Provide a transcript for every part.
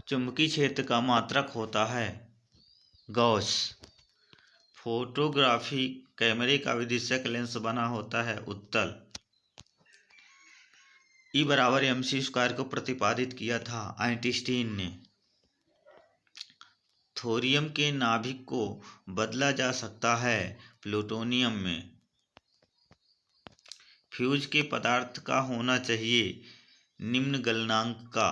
चुंबकीय क्षेत्र का मात्रक होता है गॉस। फोटोग्राफी कैमरे का विदिशक लेंस बना होता है उत्तल। E = mc² को प्रतिपादित किया था आइंस्टीन ने। थोरियम के नाभिक को बदला जा सकता है प्लूटोनियम में। फ्यूज के पदार्थ का होना चाहिए निम्न गलनांक का।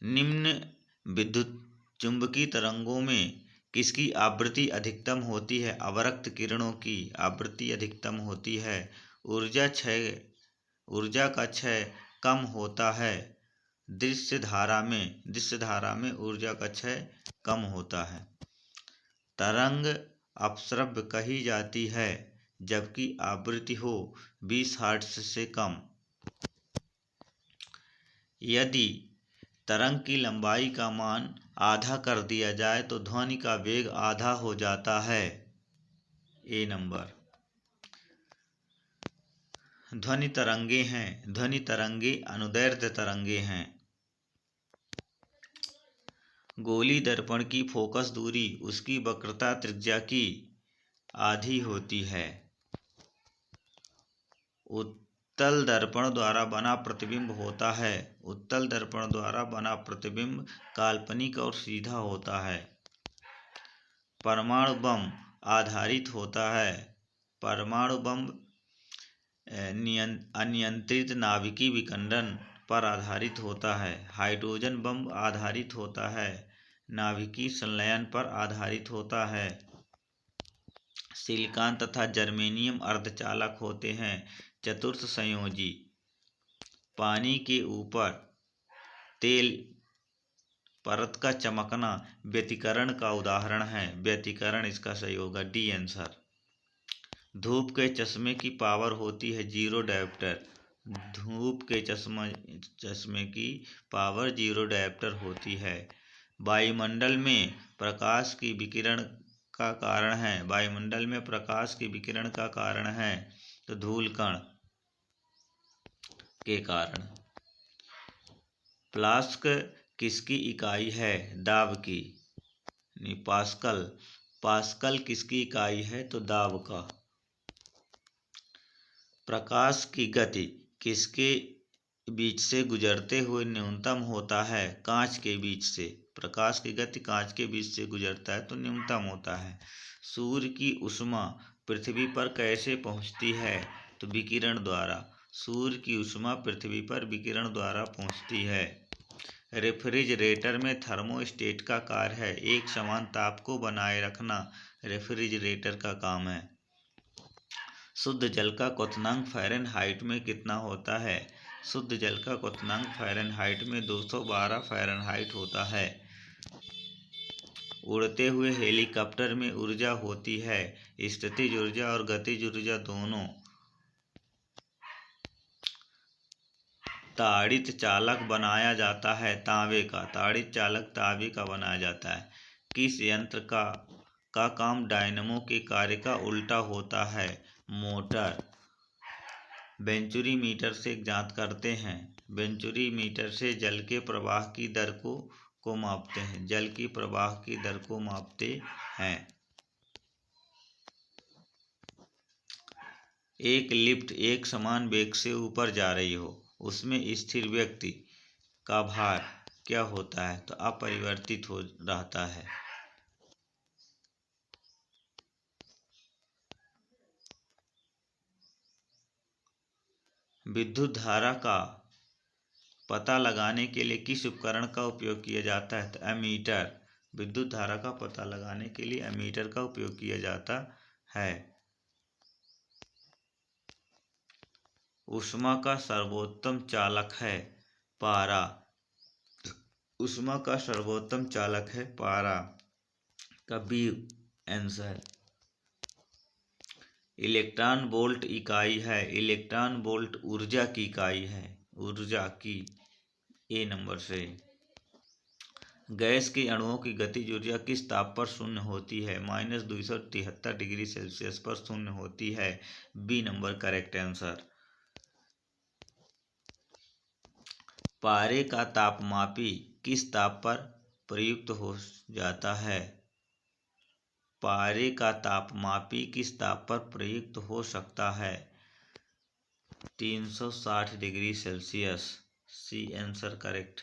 निम्न विद्युत चुंबकीय तरंगों में किसकी आवृत्ति अधिकतम होती है? अवरक्त किरणों की आवृत्ति अधिकतम होती है। ऊर्जा का क्षय कम होता है दृश्य धारा में ऊर्जा का क्षय कम होता है। तरंग अपश्रव्य कही जाती है जबकि आवृत्ति हो 20 हर्ट्ज से कम। यदि तरंग की लंबाई का मान आधा कर दिया जाए तो ध्वनि का वेग आधा हो जाता है। ए नंबर। ध्वनि तरंगे अनुदैर्ध्य तरंगे हैं। गोली दर्पण की फोकस दूरी उसकी वक्रता त्रिज्या की आधी होती है। उत्तल दर्पण द्वारा बना प्रतिबिंब होता है। उत्तल दर्पण द्वारा बना प्रतिबिंब काल्पनिक और सीधा होता है। परमाणु बम आधारित होता है। परमाणु बम अनियंत्रित नाभिकीय विखंडन पर आधारित होता है। हाइड्रोजन बम आधारित होता है। नाभिकीय संलयन पर आधारित होता है। सिलिकॉन तथा जर्मेनियम अर्धचालक होते हैं। चतुर्थ संयोजी। पानी के ऊपर तेल परत का चमकना व्यतिकरण का उदाहरण है। व्यतिकरण इसका सही होगा डी आंसर। धूप के चश्मे की पावर होती है 0 डायोप्टर। धूप के चश्मे की पावर 0 डायोप्टर होती है। वायुमंडल में प्रकाश की विकिरण का कारण है। वायुमंडल में प्रकाश की विकिरण का कारण है तो धूल कण के कारण। फ्लास्क किसकी इकाई है? दाब की। पास्कल। पास्कल किसकी इकाई है? तो दाब का। प्रकाश की गति किसके बीच से गुजरते हुए न्यूनतम होता है? कांच के बीच से। प्रकाश की गति कांच के बीच से गुजरता है तो न्यूनतम होता है। सूर्य की ऊष्मा पृथ्वी पर कैसे पहुंचती है? तो विकिरण द्वारा। सूर्य की ऊष्मा पृथ्वी पर विकिरण द्वारा पहुंचती है। रेफ्रिजरेटर में थर्मोस्टेट का कार्य है एक समान ताप को बनाए रखना। रेफ्रिजरेटर का काम है। शुद्ध जल का क्वथनांक फ़ारेनहाइट में कितना होता है? शुद्ध जल का क्वथनांक फ़ारेनहाइट में 212 फ़ारेनहाइट होता है। उड़ते हुए हेलीकॉप्टर में ऊर्जा होती है स्थितिज ऊर्जा और गतिज ऊर्जा दोनों। ताड़ित चालक बनाया जाता है तांबे का। ताड़ित चालक तांबे का बनाया जाता है। किस यंत्र का काम डायनमो के कार्य का उल्टा होता है? मोटर। वेंचुरी मीटर से ज्ञात करते हैं। वेंचुरी मीटर से जल के प्रवाह की दर को मापते हैं। जल की प्रवाह की दर को मापते हैं। एक लिफ्ट एक समान वेग से ऊपर जा रही हो उसमें स्थिर व्यक्ति का भार क्या होता है? तो अपरिवर्तित हो रहता है। विद्युत धारा का पता लगाने के लिए किस उपकरण का उपयोग किया जाता है? तो एमीटर। विद्युत धारा का पता लगाने के लिए एमीटर का उपयोग किया जाता है। ऊष्मा का सर्वोत्तम चालक है पारा। ऊष्मा का सर्वोत्तम चालक है पारा का बी आंसर। इलेक्ट्रॉन वोल्ट इकाई है। इलेक्ट्रॉन वोल्ट ऊर्जा की इकाई है। ऊर्जा की। ए नंबर से। गैस के अणुओं की गतिज ऊर्जा किस ताप पर शून्य होती है? -273 डिग्री सेल्सियस पर शून्य होती है। B number correct answer. पारे का तापमापी किस ताप पर प्रयुक्त हो जाता है? पारे का तापमापी किस ताप पर प्रयुक्त हो सकता है? 360 degree Celsius. C answer correct.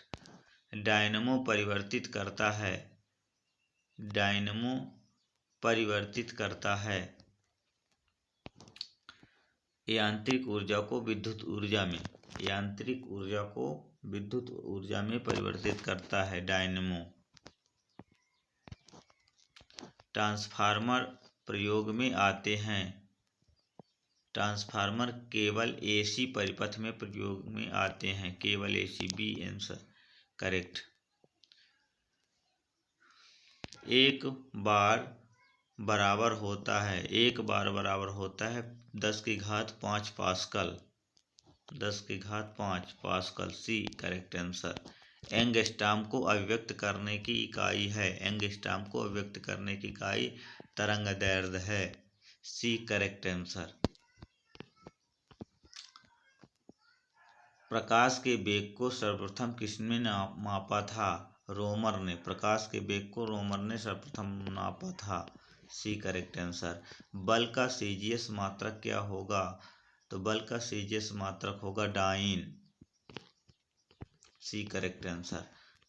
Dynamo परिवर्तित करता है। डायनमो परिवर्तित करता है यांत्रिक ऊर्जा को विद्युत ऊर्जा में। यांत्रिक ऊर्जा को विद्युत ऊर्जा में परिवर्तित करता है डायनमो। ट्रांसफार्मर प्रयोग में आते हैं। ट्रांसफार्मर केवल एसी परिपथ में प्रयोग में आते हैं। केवल एसी। B answer correct. एक बार बराबर होता है 10⁵ pascal. 10⁵ pascal. C correct answer. Angstrom को अभिव्यक्त करने की इकाई है। एंगस्ट्रॉम को अभिव्यक्त करने की इकाई तरंगदैर्ध्य है। सी करेक्ट आंसर। प्रकाश के वेग को सर्वप्रथम किसने मापा था? रोमर ने। प्रकाश के वेग को रोमर ने सर्वप्रथम नापा था। C correct answer. बल का सीजीएस मात्रक क्या होगा? तो बल का सीजीएस मात्रक होगा डाइन। सी करेक्ट आंसर।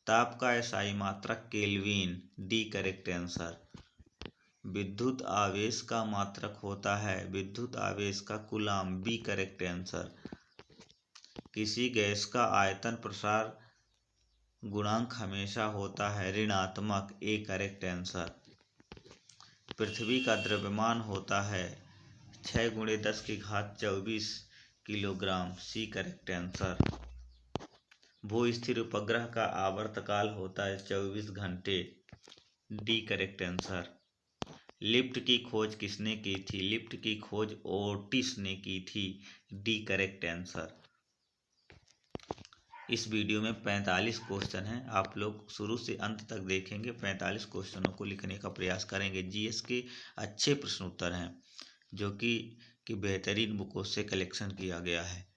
ताप का एसआई मात्रक केल्विन। D correct answer. विद्युत आवेश का मात्रक होता है विद्युत आवेश का कूलाम। B correct answer. किसी गैस का आयतन प्रसार गुणांक हमेशा होता है ऋणात्मक। A correct answer. पृथ्वी का द्रव्यमान होता है 6×10⁻24 किलोग्राम। C correct answer. भूस्थिर उपग्रह का आवर्तकाल होता है 24 घंटे। D correct answer. लिफ्ट की खोज किसने की थी? लिफ्ट की खोज ओटिस ने की थी। D correct answer. इस वीडियो में 45 क्वेश्चन हैं। आप लोग शुरू से अंत तक देखेंगे। 45 क्वेश्चनों को लिखने का प्रयास करेंगे। जीएस के अच्छे प्रश्न उत्तर हैं जो कि बेहतरीन बुकों से कलेक्शन किया गया है।